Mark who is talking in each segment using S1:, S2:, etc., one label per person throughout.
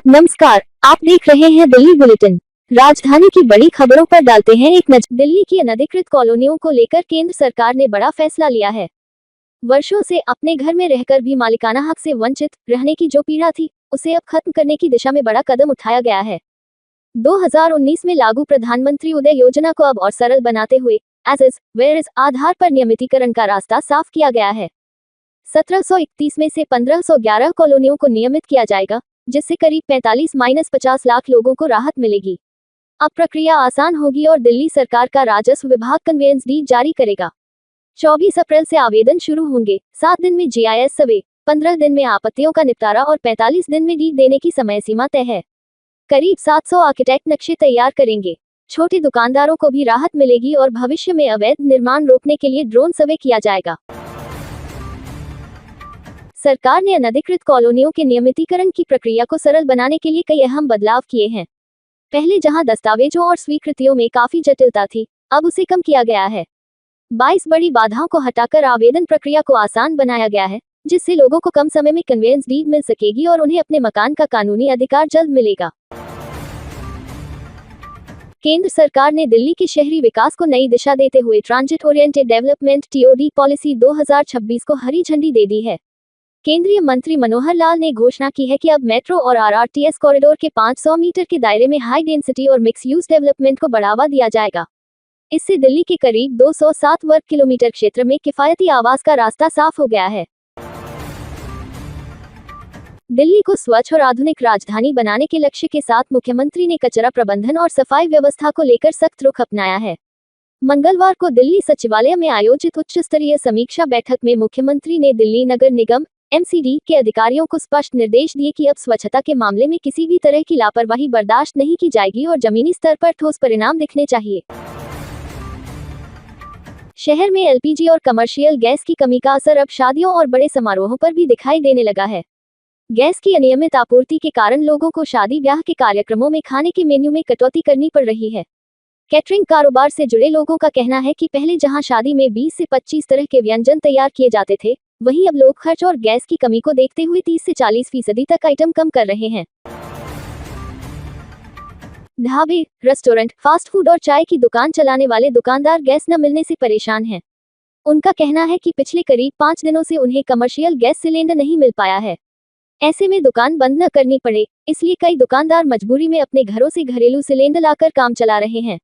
S1: नमस्कार, आप देख रहे हैं दिल्ली बुलेटिन। राजधानी की बड़ी खबरों पर डालते हैं एक नजर। दिल्ली की अनधिकृत कॉलोनियों को लेकर केंद्र सरकार ने बड़ा फैसला लिया है। वर्षों से अपने घर में रहकर भी मालिकाना हक से वंचित रहने की जो पीड़ा थी, उसे अब खत्म करने की दिशा में बड़ा कदम उठाया गया है। 2019 में लागू प्रधानमंत्री उदय योजना को अब और सरल बनाते हुए एज इज वेयर इज आधार पर नियमितीकरण का रास्ता साफ किया गया है। 1731 में से 1511 कॉलोनियों को नियमित किया जाएगा, जिससे करीब 45-50 लाख लोगों को राहत मिलेगी। अब प्रक्रिया आसान होगी और दिल्ली सरकार का राजस्व विभाग कन्वेयंस डीड जारी करेगा। 24 अप्रैल से आवेदन शुरू होंगे। 7 दिन में जीआईएस सर्वे, 15 दिन में आपत्तियों का निपटारा और 45 दिन में डीड देने की समय सीमा तय है। करीब 700 आर्किटेक्ट नक्शे तैयार करेंगे। छोटे दुकानदारों को भी राहत मिलेगी और भविष्य में अवैध निर्माण रोकने के लिए ड्रोन सर्वे किया जाएगा। सरकार ने अनधिकृत कॉलोनियों के नियमितीकरण की प्रक्रिया को सरल बनाने के लिए कई अहम बदलाव किए हैं। पहले जहां दस्तावेजों और स्वीकृतियों में काफी जटिलता थी, अब उसे कम किया गया है। 22 बड़ी बाधाओं को हटाकर आवेदन प्रक्रिया को आसान बनाया गया है, जिससे लोगों को कम समय में कन्वेयंस डीड मिल सकेगी और उन्हें अपने मकान का कानूनी अधिकार जल्द मिलेगा। केंद्र सरकार ने दिल्ली के शहरी विकास को नई दिशा देते हुए transit oriented development (TOD) policy 2026 को हरी झंडी दे दी है। केंद्रीय मंत्री मनोहर लाल ने घोषणा की है कि अब मेट्रो और आरआरटीएस कॉरिडोर के 500 मीटर के दायरे में हाई डेंसिटी और मिक्स यूज डेवलपमेंट को बढ़ावा दिया जाएगा। इससे दिल्ली के करीब 207 वर्ग किलोमीटर क्षेत्र में किफायती आवास का रास्ता साफ हो गया है। दिल्ली को स्वच्छ और आधुनिक राजधानी बनाने के लक्ष्य के साथ मुख्यमंत्री ने कचरा प्रबंधन और सफाई व्यवस्था को लेकर सख्त रुख अपनाया है। मंगलवार को दिल्ली सचिवालय में आयोजित उच्च स्तरीय समीक्षा बैठक में मुख्यमंत्री ने दिल्ली नगर निगम (MCD) के अधिकारियों को स्पष्ट निर्देश दिए कि अब स्वच्छता के मामले में किसी भी तरह की लापरवाही बर्दाश्त नहीं की जाएगी और जमीनी स्तर पर ठोस परिणाम दिखने चाहिए। शहर में LPG और कमर्शियल गैस की कमी का असर अब शादियों और बड़े समारोहों पर भी दिखाई देने लगा है। गैस की अनियमित आपूर्ति के कारण लोगों को शादी ब्याह के कार्यक्रमों में खाने के मेन्यू में कटौती करनी पड़ रही है। कैटरिंग कारोबार से जुड़े लोगों का कहना है कि पहले जहां शादी में 20 से 25 तरह के व्यंजन तैयार किए जाते थे, वहीं अब लोग खर्च और गैस की कमी को देखते हुए 30 से 40% तक आइटम कम कर रहे हैं। ढाबे, रेस्टोरेंट, फास्ट फूड और चाय की दुकान चलाने वाले दुकानदार गैस न मिलने से परेशान हैं। उनका कहना है कि पिछले करीब 5 दिनों से उन्हें कमर्शियल गैस सिलेंडर नहीं मिल पाया है। ऐसे में दुकान बंद न करनी पड़े, इसलिए कई दुकानदार मजबूरी में अपने घरों से घरेलू सिलेंडर लाकर काम चला रहे हैं।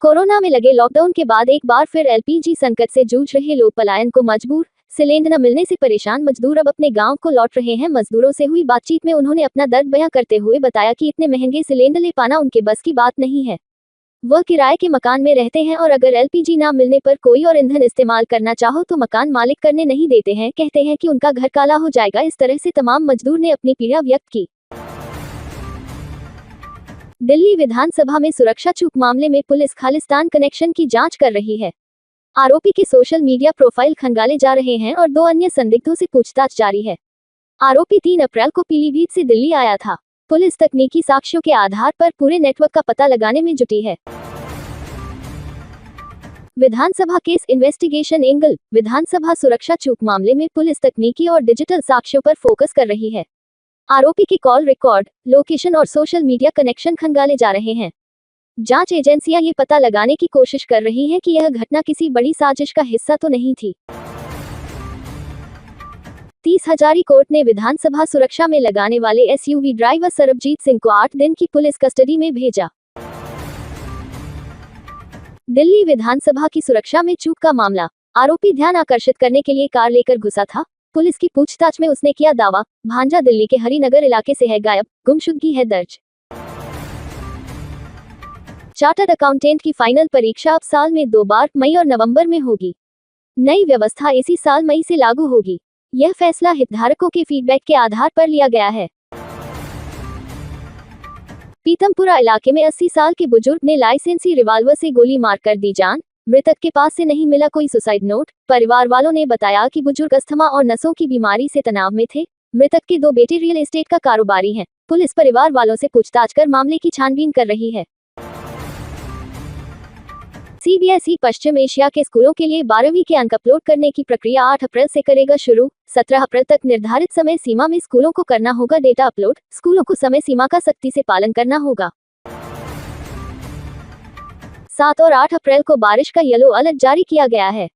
S1: कोरोना में लगे लॉकडाउन के बाद एक बार फिर LPG संकट से जूझ रहे लोग पलायन को मजबूर। सिलेंडर न मिलने से परेशान मजदूर अब अपने गांव को लौट रहे हैं। मजदूरों से हुई बातचीत में उन्होंने अपना दर्द बयां करते हुए बताया कि इतने महंगे सिलेंडर ले पाना उनके बस की बात नहीं है। वह किराए के मकान में रहते हैं और अगर LPG ना मिलने पर कोई और ईंधन इस्तेमाल करना चाहो तो मकान मालिक करने नहीं देते हैं। कहते हैं कि उनका घर काला हो जाएगा। इस तरह से तमाम मजदूर ने अपनी पीड़ा व्यक्त की। दिल्ली विधानसभा में सुरक्षा चूक मामले में पुलिस खालिस्तान कनेक्शन की जांच कर रही है। आरोपी के सोशल मीडिया प्रोफाइल खंगाले जा रहे हैं और 2 अन्य संदिग्धों से पूछताछ जारी है। आरोपी 3 अप्रैल को पीलीभीत से दिल्ली आया था। पुलिस तकनीकी साक्ष्यों के आधार पर पूरे नेटवर्क का पता लगाने में जुटी है। विधानसभा केस इन्वेस्टिगेशन एंगल। विधानसभा सुरक्षा चूक मामले में पुलिस तकनीकी और डिजिटल साक्ष्यों पर फोकस कर रही है। आरोपी के कॉल रिकॉर्ड, लोकेशन और सोशल मीडिया कनेक्शन खंगाले जा रहे हैं। जांच एजेंसियां ये पता लगाने की कोशिश कर रही हैं कि यह घटना किसी बड़ी साजिश का हिस्सा तो नहीं थी। 30 हजारी कोर्ट ने विधानसभा सुरक्षा में लगाने वाले SUV ड्राइवर सरबजीत सिंह को 8 दिन की पुलिस कस्टडी में भेजा। दिल्ली विधानसभा की सुरक्षा में चूक का मामला। आरोपी ध्यान आकर्षित करने के लिए कार लेकर घुसा था। पुलिस की पूछताछ में उसने किया दावा, भांजा दिल्ली के हरिनगर इलाके से है गायब, गुमशुदगी है दर्ज। चार्टर्ड अकाउंटेंट की फाइनल परीक्षा अब साल में 2 बार, मई और नवंबर में होगी। नई व्यवस्था इसी साल मई से लागू होगी। यह फैसला हितधारकों के फीडबैक के आधार पर लिया गया है। पीतमपुरा इलाके में 80 साल के बुजुर्ग ने लाइसेंसी रिवाल्वर से गोली मारकर दी जान। मृतक के पास से नहीं मिला कोई सुसाइड नोट। परिवार वालों ने बताया कि बुजुर्ग अस्थमा और नसों की बीमारी से तनाव में थे। मृतक के 2 बेटे रियल एस्टेट का कारोबारी हैं। पुलिस परिवार वालों से पूछताछ कर मामले की छानबीन कर रही है। सीबीएसई पश्चिम एशिया के स्कूलों के लिए 12वीं के अंक अपलोड करने की प्रक्रिया 8 अप्रैल से करेगा शुरू। 17 अप्रैल तक निर्धारित समय सीमा में स्कूलों को करना होगा डेटा अपलोड। स्कूलों को समय सीमा का सख्ती से पालन करना होगा। 7 और 8 अप्रैल को बारिश का येलो अलर्ट जारी किया गया है।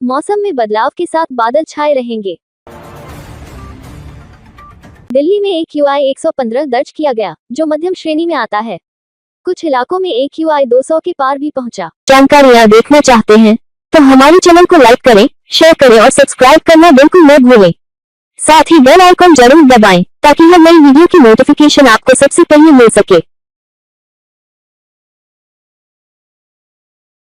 S1: मौसम में बदलाव के साथ बादल छाए रहेंगे। दिल्ली में AQI 115 दर्ज किया गया, जो मध्यम श्रेणी में आता है। कुछ इलाकों में AQI 200 के पार भी पहुंचा।
S2: जानकारियाँ देखना चाहते हैं तो हमारे चैनल को लाइक करें, शेयर करें और सब्सक्राइब करना बिल्कुल न भूलें। साथ ही बेल आइकन जरूर दबाएं ताकि हर नई वीडियो की नोटिफिकेशन आपको सबसे पहले मिल सके।